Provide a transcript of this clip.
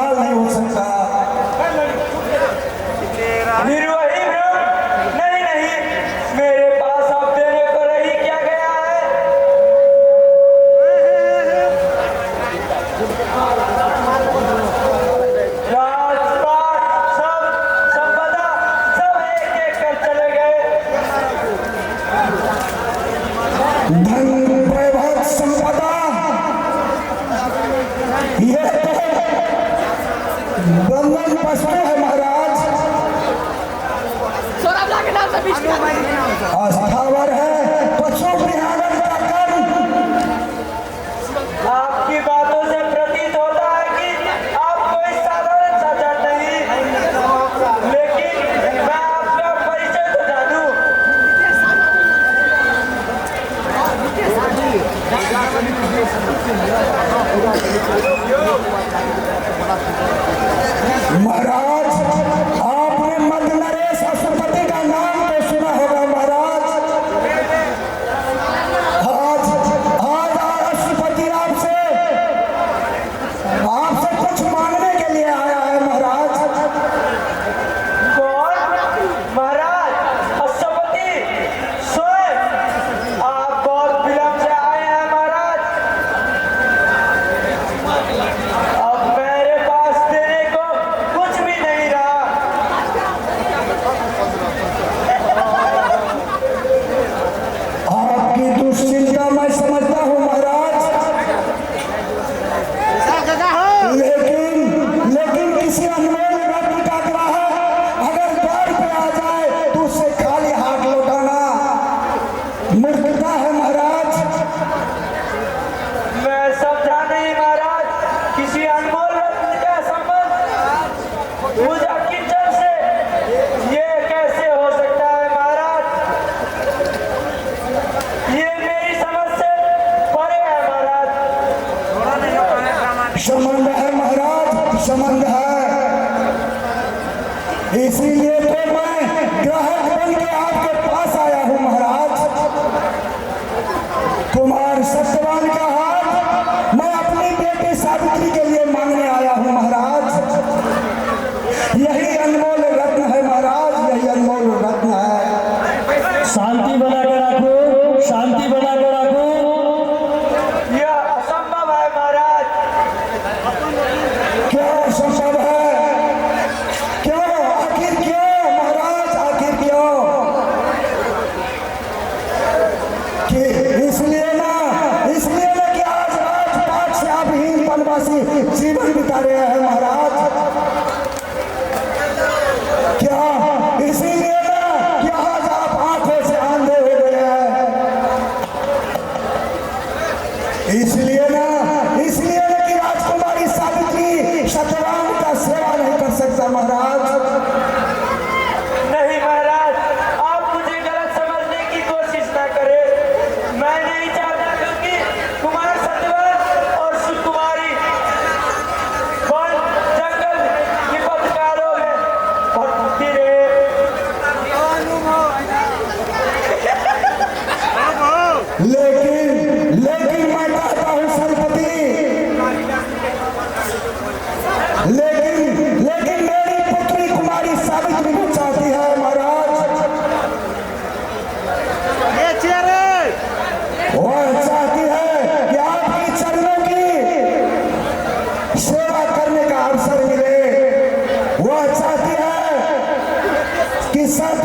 सवाल नहीं हो सकता। निर्वही ब्रह्म, नहीं नहीं, मेरे पास अब देने को रही क्या गया है। राजपाट सब संपदा सब एक एक कर चले गए। धन वैभव संपदा ये बंधन वस्तु है महाराज, अस्थावर है, पशु विहारन का कर्म। आपकी बातों से प्रतीत होता है कि आप कोई साधारण सज्जन नहीं, लेकिन मैं आपका परिचय तो जानूं। महाराज आपने मद नरेश अशुपति का नाम तो सुना होगा महाराज। आज अशुपति आपसे कुछ मांगने के लिए आया है महाराज। कौन? महाराज अशुपति स्वयं? आप बहुत विलंब से आए हैं महाराज। अब मेरे पास देने को कुछ भी नहीं रहा। आपकी दुश्चिंता मैं समझता हूँ महाराज, लेकिन किसी अनमोल रत्न का ग्राहक अगर द्वार पे आ जाए तो उसे खाली हाथ लौटाना मूर्खता है महाराज। मैं समझा नहीं महाराज, किसी अनमोल रत्न का संबंध पूजा किचन से ये कैसे हो सकता है महाराज। ये मेरी समझ से परे है महाराज। संबंध है महाराज, संबंध है, इसीलिए तो मैं ग्राहक बन के आपके पास आया हूँ महाराज। कुमार सत्यवान का हाथ मैं अपनी बेटी सावित्री के लिए मांगने आया हूँ महाराज। यही अनमोल रत्न है महाराज, यही अनमोल रत्न है। शांति बनाकर रखो, शांति बनाकर रखो। यह असंभव है महाराज। क्यों असंभव है? क्यों? आखिर क्यों महाराज, आखिर क्यों? कि इसलिए ना कि आज राजपाट से आप हीन वनवासी जीवन बिता रहे हैं महाराज। क्या इसीलिए ना कि आज आप आंखों से अंधे हो गए हैं? इसलिए ना कि राजकुमारी सावित्री सत्यवान का सेवा नहीं कर सकता महाराज। नहीं महाराज, आप मुझे गलत समझने की कोशिश ना करें। मैं नहीं चाहता क्योंकि कुमार सत्यवान और सुकुमारी वन जंगल विपत्तिकारों में भटकती रहे। लेकिन मैं कहता हूँ सरपति, लेकिन मेरी पुत्री कुमारी सावित्री भी चाहती है महाराज। वह चाहती है कि आपकी चरणों की सेवा करने का अवसर मिले। वह चाहती है कि सत